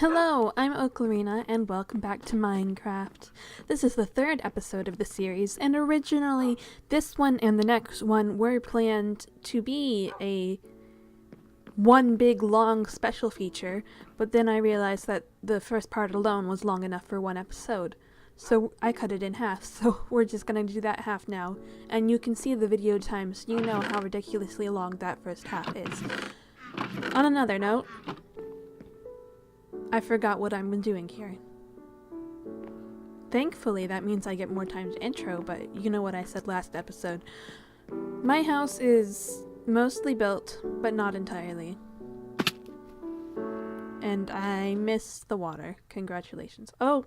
Hello, I'm Oclarina, and welcome back to Minecraft. This is the third episode of the series, and originally this one and the next one were planned to be a one big long special feature, but then I realized that the first part alone was long enough for one episode. So I cut it in half, so we're just gonna do that half now, and you can see the video time so you know how ridiculously long that first half is. On another note, I forgot what I'm doing here. Thankfully, that means I get more time to intro, but you know what I said last episode. My house is mostly built, but not entirely. And I miss the water. Congratulations. Oh!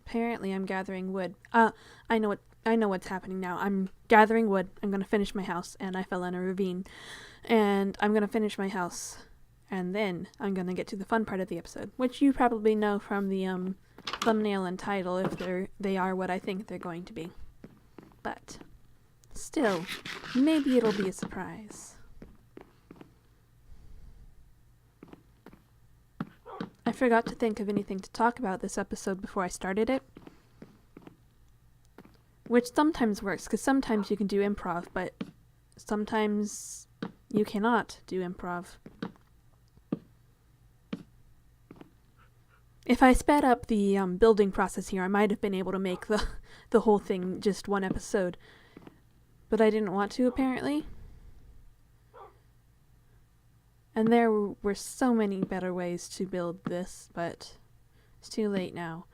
Apparently I'm gathering wood. I know what's happening now. I'm gathering wood. I'm gonna finish my house, and I fell in a ravine. And I'm gonna finish my house. And then I'm gonna get to the fun part of the episode, which you probably know from the thumbnail and title if they are what I think they're going to be. But still, maybe it'll be a surprise. I forgot to think of anything to talk about this episode before I started it. Which sometimes works, because sometimes you can do improv, but sometimes you cannot do improv. If I sped up the building process here, I might have been able to make the whole thing just one episode. But I didn't want to, apparently. And there were so many better ways to build this, but it's too late now.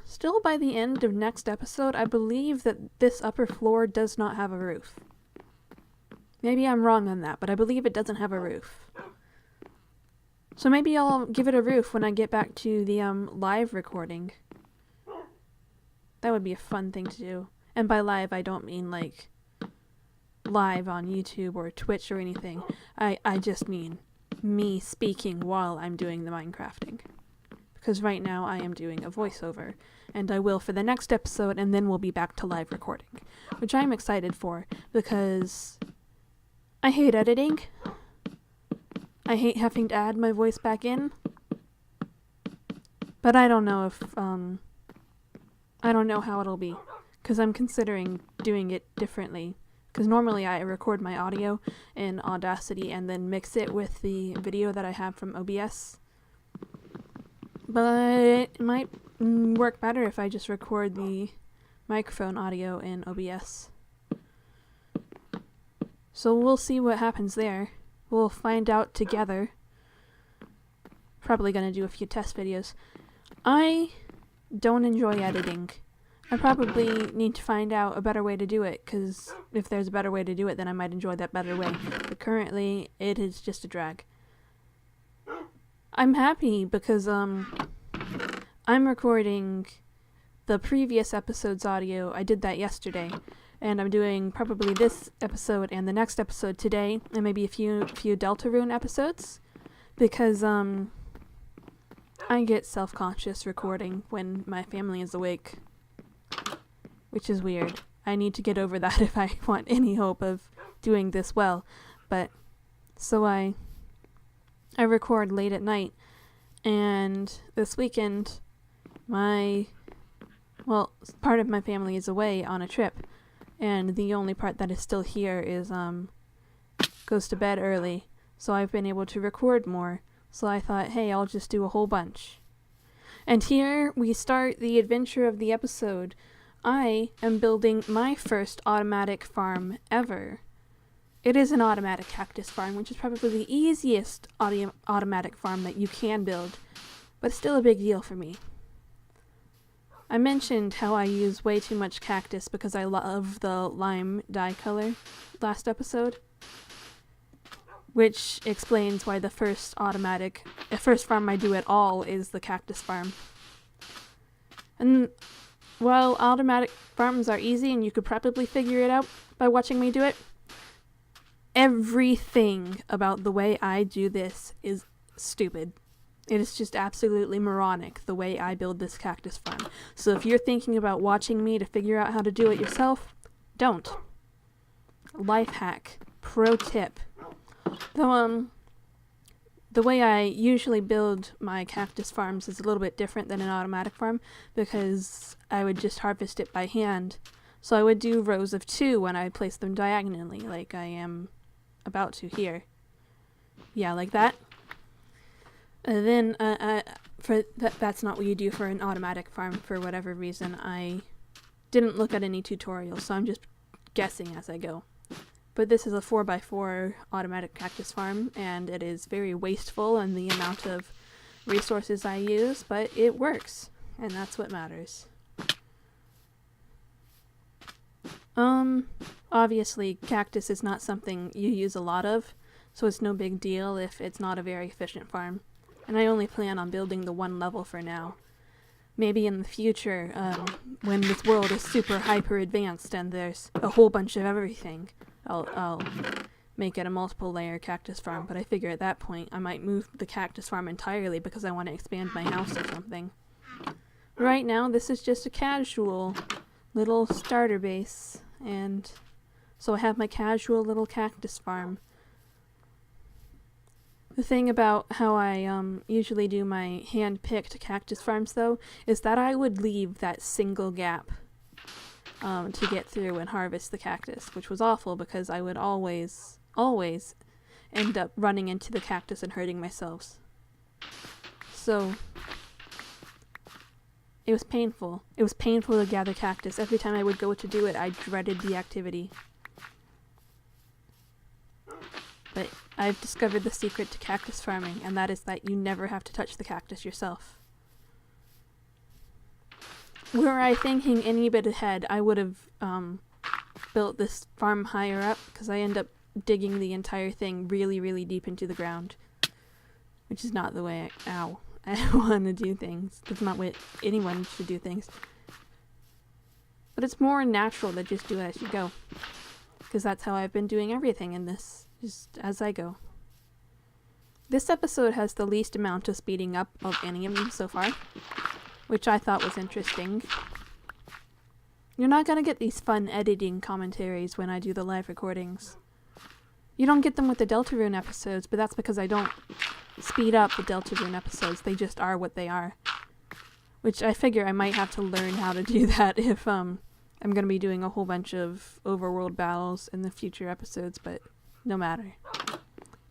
Still by the end of next episode, I believe that this upper floor does not have a roof. Maybe I'm wrong on that, but I believe it doesn't have a roof. So maybe I'll give it a roof when I get back to the live recording. That would be a fun thing to do. And by live, I don't mean like live on YouTube or Twitch or anything. I just mean me speaking while I'm doing the Minecrafting. Because right now I am doing a voiceover. And I will for the next episode, and then we'll be back to live recording. Which I'm excited for, because I hate editing. I hate having to add my voice back in. But I don't know if, I don't know how it'll be. Because I'm considering doing it differently. Because normally I record my audio in Audacity and then mix it with the video that I have from OBS. But it might work better if I just record the microphone audio in OBS. So we'll see what happens there. We'll find out together. Probably gonna do a few test videos. I don't enjoy editing. I probably need to find out a better way to do it, because if there's a better way to do it, then I might enjoy that better way. But currently, it is just a drag. I'm happy because, I'm recording the previous episode's audio. I did that yesterday. And I'm doing probably this episode and the next episode today, and maybe a few Deltarune episodes, because I get self-conscious recording when my family is awake, which is weird. I need to get over that if I want any hope of doing this well. But so I record late at night, and this weekend part of my family is away on a trip. And the only part that is still here is, goes to bed early. So I've been able to record more. So I thought, hey, I'll just do a whole bunch. And here we start the adventure of the episode. I am building my first automatic farm ever. It is an automatic cactus farm, which is probably the easiest automatic farm that you can build. But it's still a big deal for me. I mentioned how I use way too much cactus because I love the lime dye color last episode, which explains why the first farm I do at all is the cactus farm. And while automatic farms are easy and you could probably figure it out by watching me do it, everything about the way I do this is stupid. It is just absolutely moronic, the way I build this cactus farm. So if you're thinking about watching me to figure out how to do it yourself, don't. Life hack. Pro tip. Though, the way I usually build my cactus farms is a little bit different than an automatic farm, because I would just harvest it by hand. So I would do rows of 2 when I place them diagonally, like I am about to here. Yeah, like that. And then that's not what you do for an automatic farm for whatever reason. I didn't look at any tutorials, so I'm just guessing as I go. But this is a 4x4 automatic cactus farm, and it is very wasteful in the amount of resources I use, but it works, and that's what matters. Obviously, cactus is not something you use a lot of, so it's no big deal if it's not a very efficient farm. And I only plan on building the 1 level for now. Maybe in the future, when this world is super hyper advanced and there's a whole bunch of everything, I'll make it a multiple layer cactus farm, but I figure at that point I might move the cactus farm entirely because I want to expand my house or something. Right now, this is just a casual little starter base, and so I have my casual little cactus farm. The thing about how I usually do my hand-picked cactus farms, though, is that I would leave that single gap to get through and harvest the cactus, which was awful because I would always end up running into the cactus and hurting myself. So it was painful. It was painful to gather cactus. Every time I would go to do it, I dreaded the activity. But I've discovered the secret to cactus farming, and that is that you never have to touch the cactus yourself. Were I thinking any bit ahead, I would have built this farm higher up, because I end up digging the entire thing really, really deep into the ground. Which is not the way I want to do things. That's not what anyone should do things. But it's more natural to just do it as you go. Because that's how I've been doing everything in this, just as I go. This episode has the least amount of speeding up of any of them so far, which I thought was interesting. You're not gonna get these fun editing commentaries when I do the live recordings. You don't get them with the Deltarune episodes, but that's because I don't speed up the Deltarune episodes. They just are what they are. Which I figure I might have to learn how to do that if I'm gonna be doing a whole bunch of overworld battles in the future episodes, but no matter.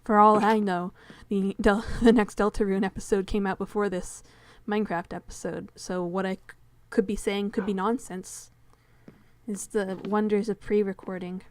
For all I know, the next Deltarune episode came out before this Minecraft episode, so what I could be saying could be nonsense. It's the wonders of pre-recording.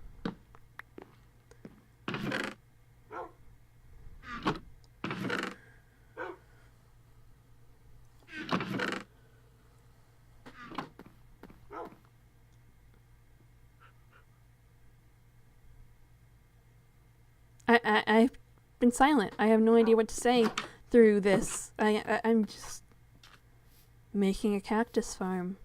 I've been silent. I have no idea what to say through this. I'm just making a cactus farm.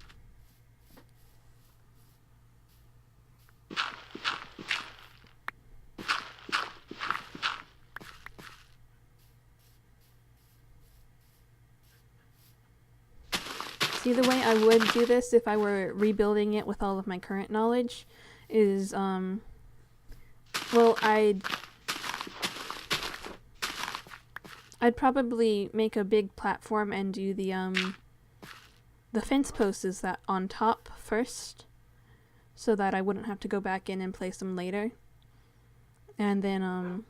See, the way I would do this if I were rebuilding it with all of my current knowledge is, well, I'd probably make a big platform and do the fence posts that on top first, so that I wouldn't have to go back in and place them later. And then,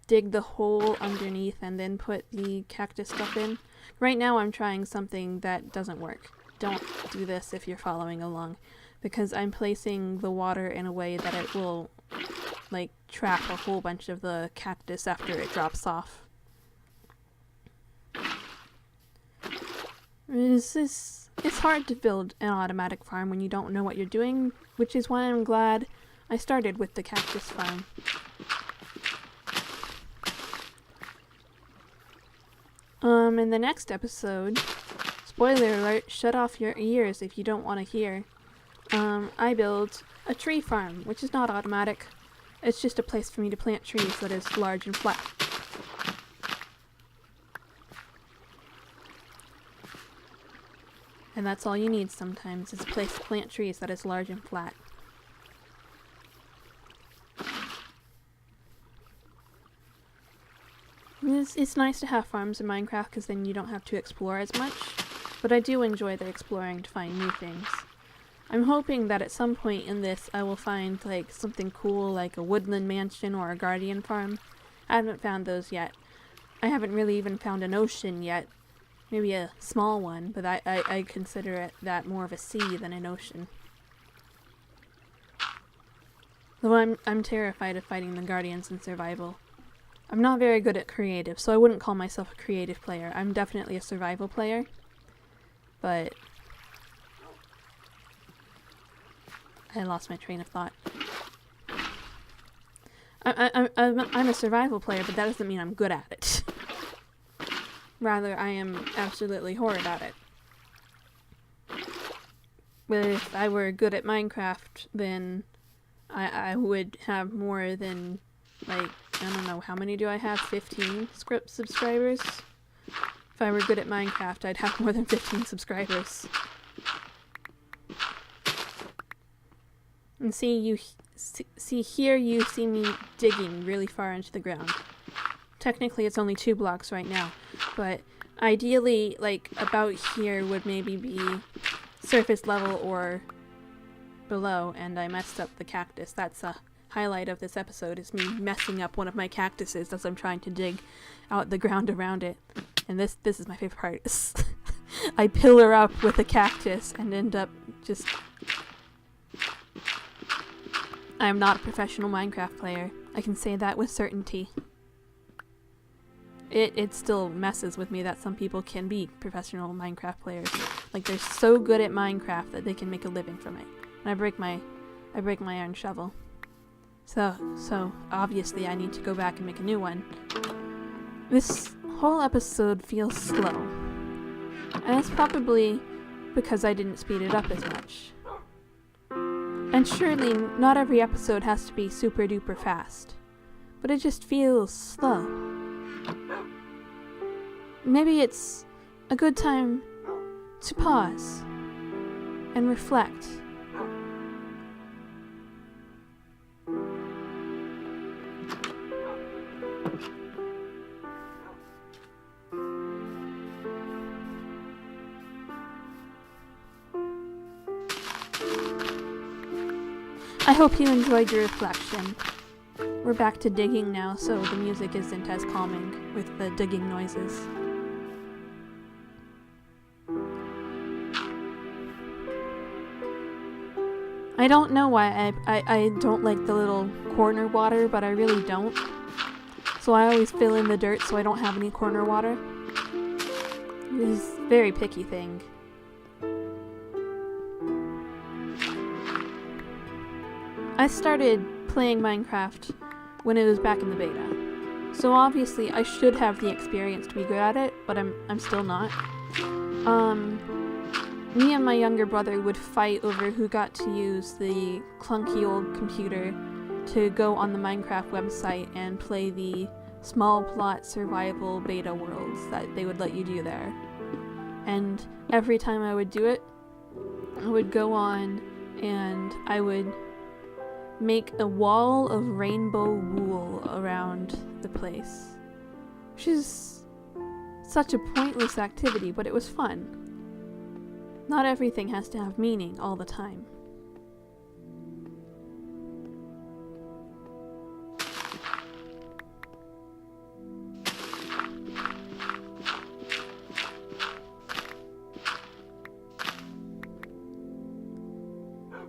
dig the hole underneath and then put the cactus stuff in. Right now I'm trying something that doesn't work. Don't do this if you're following along, because I'm placing the water in a way that it will, like, trap a whole bunch of the cactus after it drops off. It's hard to build an automatic farm when you don't know what you're doing, which is why I'm glad I started with the cactus farm. In the next episode, spoiler alert, shut off your ears if you don't want to hear, I build a tree farm, which is not automatic. It's just a place for me to plant trees that is large and flat. And that's all you need sometimes, is a place to plant trees that is large and flat. It's nice to have farms in Minecraft because then you don't have to explore as much, but I do enjoy the exploring to find new things. I'm hoping that at some point in this I will find like something cool like a woodland mansion or a guardian farm. I haven't found those yet. I haven't really even found an ocean yet. Maybe a small one, but I consider it that more of a sea than an ocean. Though I'm terrified of fighting the guardians in survival. I'm not very good at creative, so I wouldn't call myself a creative player. I'm definitely a survival player, but I lost my train of thought. I'm a survival player, but that doesn't mean I'm good at it. Rather, I am absolutely horrid at it. But if I were good at Minecraft, then I would have more than, like, I don't know, how many do I have? 15 subscribers? If I were good at Minecraft, I'd have more than 15 subscribers. And see here you see me digging really far into the ground. Technically it's only 2 blocks right now, but ideally, like, about here would maybe be surface level or below, and I messed up the cactus. That's a highlight of this episode, is me messing up one of my cactuses as I'm trying to dig out the ground around it. And this is my favorite part. I pillar up with a cactus and end up just... I am not a professional Minecraft player. I can say that with certainty. It still messes with me that some people can be professional Minecraft players. Like, they're so good at Minecraft that they can make a living from it. And I break my iron shovel. So obviously I need to go back and make a new one. This whole episode feels slow. And it's probably because I didn't speed it up as much. And surely not every episode has to be super duper fast. But it just feels slow. Maybe it's a good time to pause and reflect. I hope you enjoyed your reflection. We're back to digging now, so the music isn't as calming with the digging noises. I don't know why I don't like the little corner water, but I really don't. So I always fill in the dirt so I don't have any corner water. This is a very picky thing. I started playing Minecraft when it was back in the beta. So obviously I should have the experience to be good at it, but I'm still not. Me and my younger brother would fight over who got to use the clunky old computer to go on the Minecraft website and play the small plot survival beta worlds that they would let you do there. And every time I would do it, I would go on and I would make a wall of rainbow wool around the place. Which is such a pointless activity, but it was fun. Not everything has to have meaning all the time.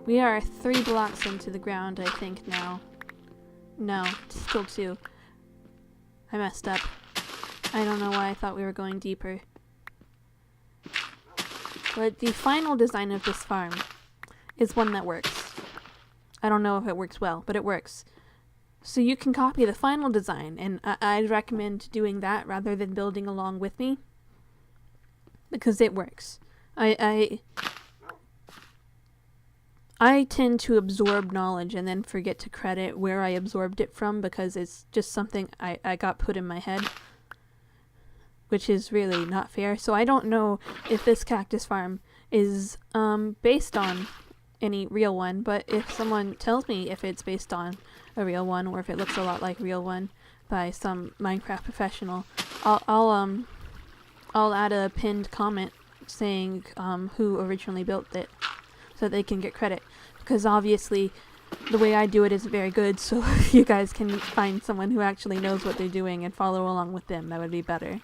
We are 3 blocks into the ground, I think, now. No, still 2. I messed up. I don't know why I thought we were going deeper. But the final design of this farm is one that works. I don't know if it works well, but it works. So you can copy the final design, and I'd recommend doing that rather than building along with me. Because it works. I tend to absorb knowledge and then forget to credit where I absorbed it from because it's just something I got put in my head, which is really not fair. So I don't know if this cactus farm is based on any real one, but if someone tells me if it's based on a real one or if it looks a lot like a real one, by some Minecraft professional, I'll add a pinned comment saying who originally built it, so they can get credit. Because obviously, the way I do it isn't very good. So if you guys can find someone who actually knows what they're doing and follow along with them, that would be better.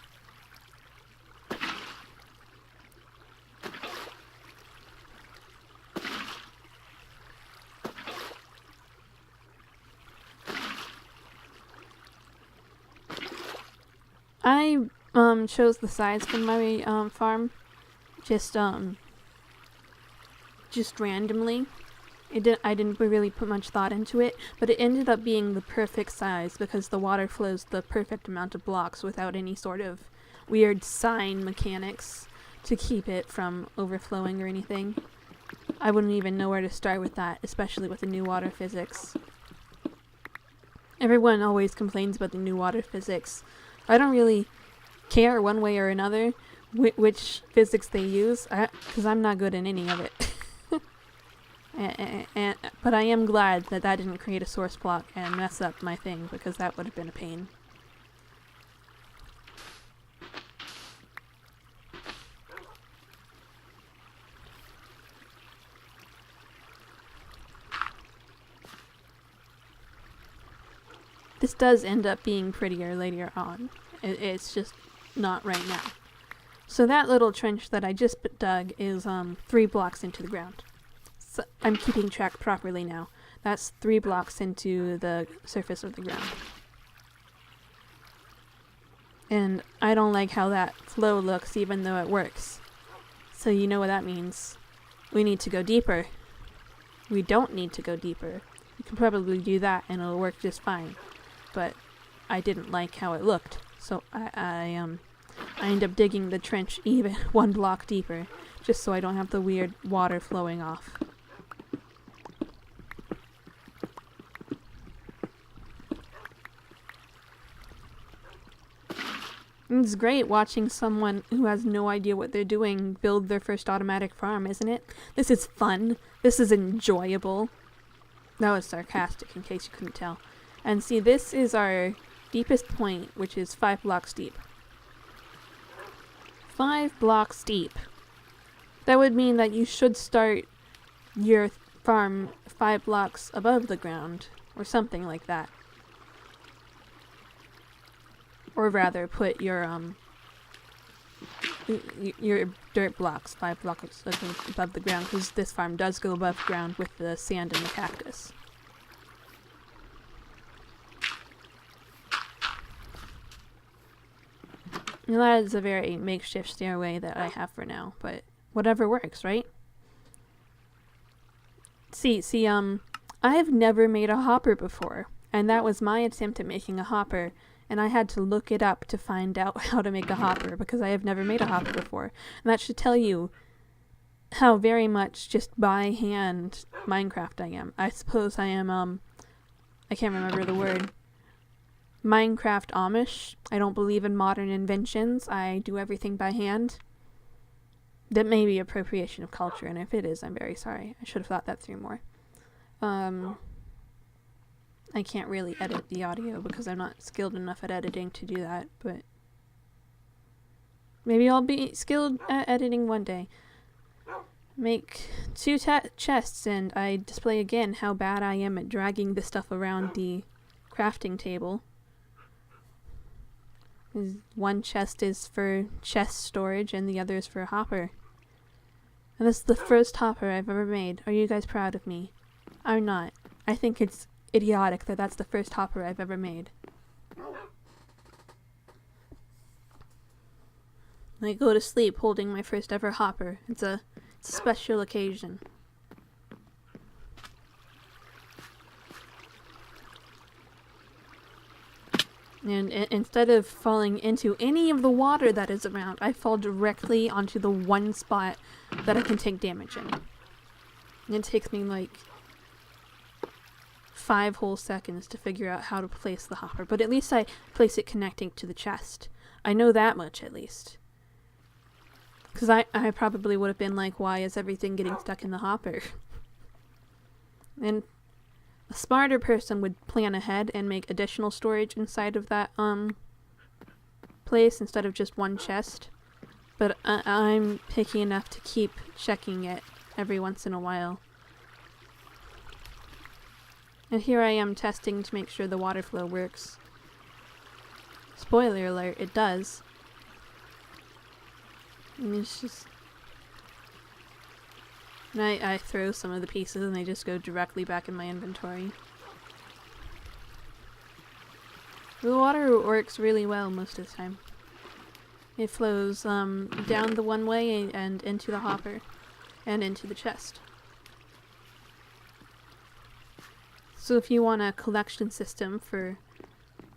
I chose the size for my farm just randomly. I didn't really put much thought into it, but it ended up being the perfect size because the water flows the perfect amount of blocks without any sort of weird sign mechanics to keep it from overflowing or anything. I wouldn't even know where to start with that, especially with the new water physics. Everyone always complains about the new water physics. I don't really care one way or another which physics they use, because I'm not good in any of it. But I am glad that didn't create a source block and mess up my thing, because that would have been a pain. This does end up being prettier later on. It's just not right now. So that little trench that I just dug is 3 blocks into the ground. So I'm keeping track properly now. That's 3 blocks into the surface of the ground. And I don't like how that flow looks even though it works. So you know what that means. We need to go deeper. We don't need to go deeper. You can probably do that and it'll work just fine. But I didn't like how it looked. So I end up digging the trench even 1 block deeper, just so I don't have the weird water flowing off. It's great watching someone who has no idea what they're doing build their first automatic farm, isn't it? This is fun. This is enjoyable. That was sarcastic, in case you couldn't tell. And see, this is our deepest point, which is 5 blocks deep. 5 blocks deep. That would mean that you should start your farm 5 blocks above the ground, or something like that. Or rather, put your dirt blocks 5 blocks above the ground, because this farm does go above ground with the sand and the cactus. Now that is a very makeshift stairway that I have for now, but whatever works, right? See, I've never made a hopper before, and that was my attempt at making a hopper, and I had to look it up to find out how to make a hopper, because I have never made a hopper before. And that should tell you how very much just by hand Minecraft I am. I suppose I am, I can't remember the word. Minecraft Amish. I don't believe in modern inventions. I do everything by hand. That may be appropriation of culture, and if it is, I'm very sorry. I should have thought that through more. I can't really edit the audio because I'm not skilled enough at editing to do that, but maybe I'll be skilled at editing one day. Make 2 chests, and I display again how bad I am at dragging the stuff around the crafting table. 1 chest is for chest storage and the other is for a hopper. And this is the first hopper I've ever made. Are you guys proud of me? I'm not. I think it's idiotic that that's the first hopper I've ever made. I go to sleep holding my first ever hopper. It's a special occasion. And instead of falling into any of the water that is around, I fall directly onto the one spot that I can take damage in. And it takes me like 5 whole seconds to figure out how to place the hopper. But at least I place it connecting to the chest. I know that much at least. Because I probably would have been like, why is everything getting stuck in the hopper? And A smarter person would plan ahead and make additional storage inside of that place instead of just one chest. But I'm picky enough to keep checking it every once in a while. And here I am testing to make sure the water flow works. Spoiler alert, it does. And it's just... And I throw some of the pieces and they just go directly back in my inventory. The water works really well most of the time. It flows down the one way and into the hopper and into the chest. So if you want a collection system for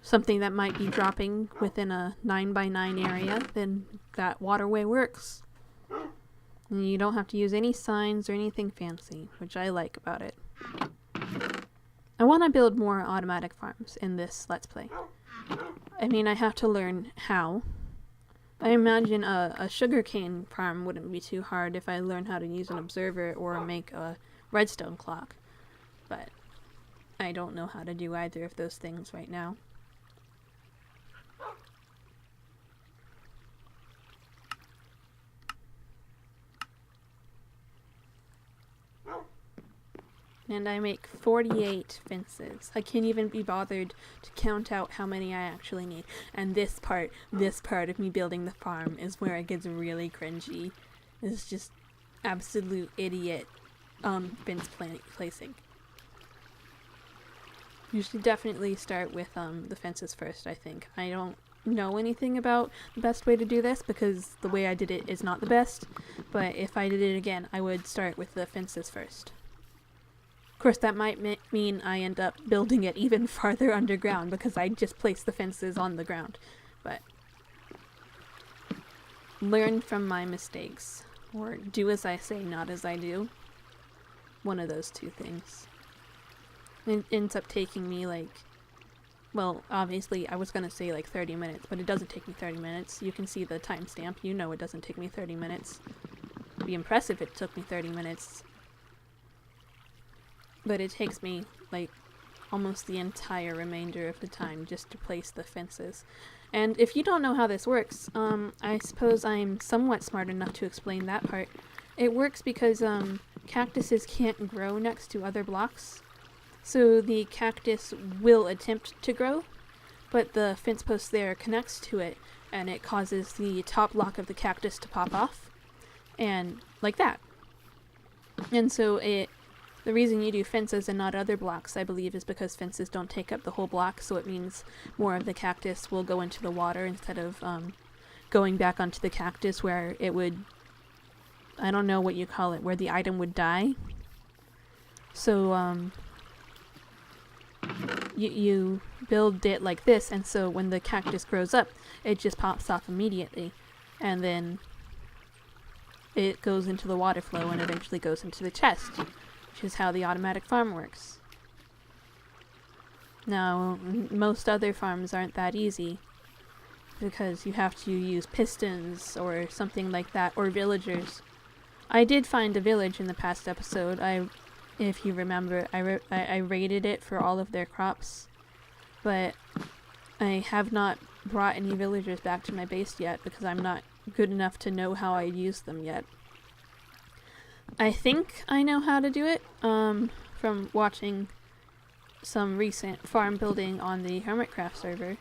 something that might be dropping within a 9x9 area, then that waterway works. And you don't have to use any signs or anything fancy, which I like about it. I want to build more automatic farms in this Let's Play. I mean, I have to learn how. I imagine a sugarcane farm wouldn't be too hard if I learn how to use an observer or make a redstone clock. But I don't know how to do either of those things right now. And I make 48 fences. I can't even be bothered to count out how many I actually need. And this part of me building the farm is where it gets really cringy. It's just absolute idiot fence placing. You should definitely start with the fences first, I think. I don't know anything about the best way to do this because the way I did it is not the best. But if I did it again, I would start with the fences first. Of course, that might mean I end up building it even farther underground because I just placed the fences on the ground. But learn from my mistakes. Or do as I say, not as I do. One of those two things. It ends up taking me like... Well, obviously, I was going to say like 30 minutes, but it doesn't take me 30 minutes. You can see the timestamp. You know it doesn't take me 30 minutes. It'd be impressive if it took me 30 minutes. But it takes me, like, almost the entire remainder of the time just to place the fences. And if you don't know how this works, I suppose I'm somewhat smart enough to explain that part. It works because cactuses can't grow next to other blocks. So the cactus will attempt to grow, but the fence post there connects to it, and it causes the top block of the cactus to pop off. And like that. And so the reason you do fences and not other blocks, I believe, is because fences don't take up the whole block, so it means more of the cactus will go into the water instead of going back onto the cactus where it would, I don't know what you call it, where the item would die. So you build it like this, and so when the cactus grows up, it just pops off immediately, and then it goes into the water flow and eventually goes into the chest. Which is how the automatic farm works. Now, most other farms aren't that easy because you have to use pistons or something like that, or villagers. I did find a village in the past episode. If you remember, I raided it for all of their crops, but I have not brought any villagers back to my base yet because I'm not good enough to know how I use them yet. I think I know how to do it from watching some recent farm building on the Hermitcraft server.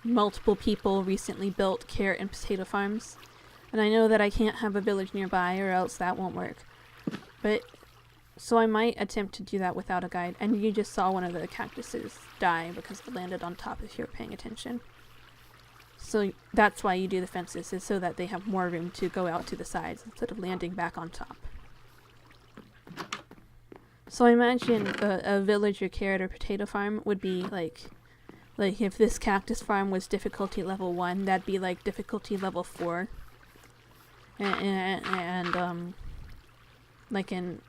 Multiple people recently built carrot and potato farms, and I know that I can't have a village nearby or else that won't work. But so I might attempt to do that without a guide, and you just saw one of the cactuses die because it landed on top if you were paying attention. So that's why you do the fences, is so that they have more room to go out to the sides instead of landing back on top. So I imagine a village or carrot or potato farm would be like if this cactus farm was difficulty level 1, that'd be like difficulty level 4. And like an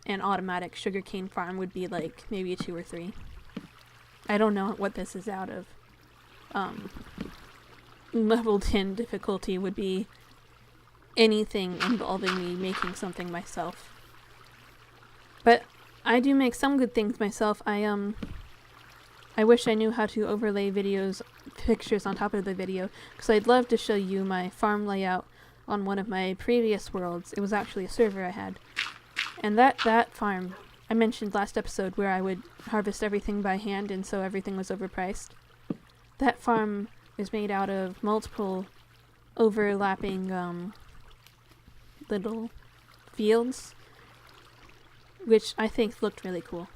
automatic sugarcane farm would be like maybe a 2 or 3. I don't know what this is out of. Level 10 difficulty would be anything involving me making something myself. But I do make some good things myself. I wish I knew how to overlay pictures on top of the video, because I'd love to show you my farm layout on one of my previous worlds. It was actually a server I had. And that farm, I mentioned last episode where I would harvest everything by hand and so everything was overpriced. That farm is made out of multiple overlapping little fields, which I think looked really cool.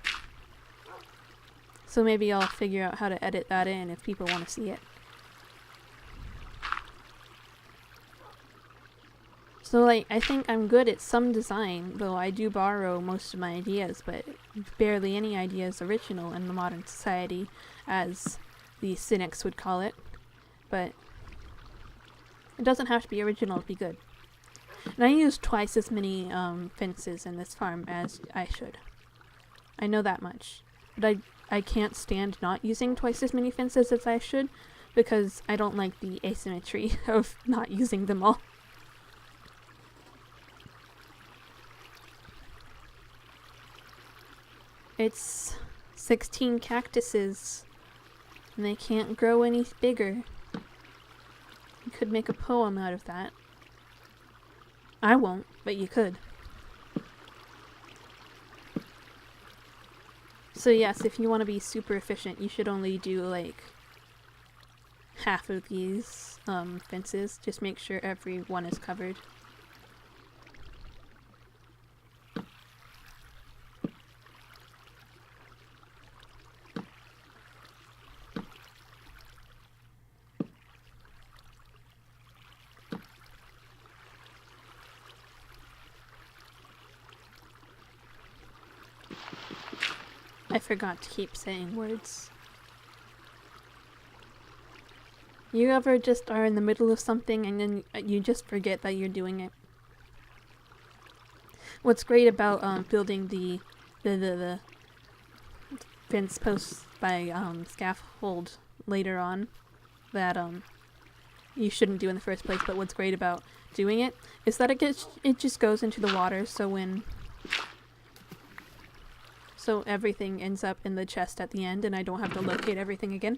So maybe I'll figure out how to edit that in if people want to see it. So like, I think I'm good at some design, though I do borrow most of my ideas, but barely any ideas original in the modern society, as the cynics would call it. But it doesn't have to be original to be good. And I use twice as many fences in this farm as I should. I know that much. But I can't stand not using twice as many fences as I should, because I don't like the asymmetry of not using them all. It's 16 cactuses, and they can't grow any bigger. You could make a poem out of that. I won't, but you could. So yes, if you want to be super efficient, you should only do like half of these fences. Just make sure every one is covered. I forgot to keep saying words. You ever just are in the middle of something and then you just forget that you're doing it? What's great about building the fence posts by scaffold later on that you shouldn't do in the first place, but what's great about doing it is that it just goes into the water, so everything ends up in the chest at the end and I don't have to locate everything again.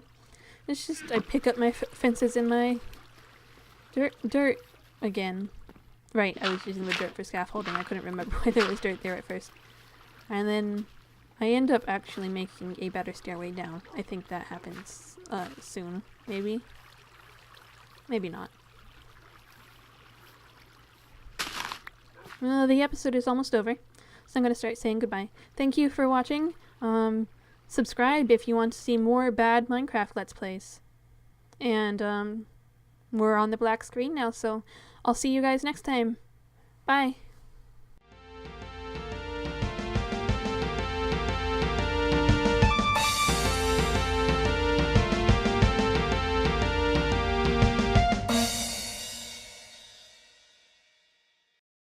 It's just, I pick up my fences in my dirt again. Right, I was using the dirt for scaffolding. I couldn't remember why there was dirt there at first. And then I end up actually making a better stairway down. I think that happens soon. Maybe? Maybe not. The episode is almost over, so I'm going to start saying goodbye. Thank you for watching. Subscribe if you want to see more bad Minecraft Let's Plays. And we're on the black screen now, so I'll see you guys next time. Bye.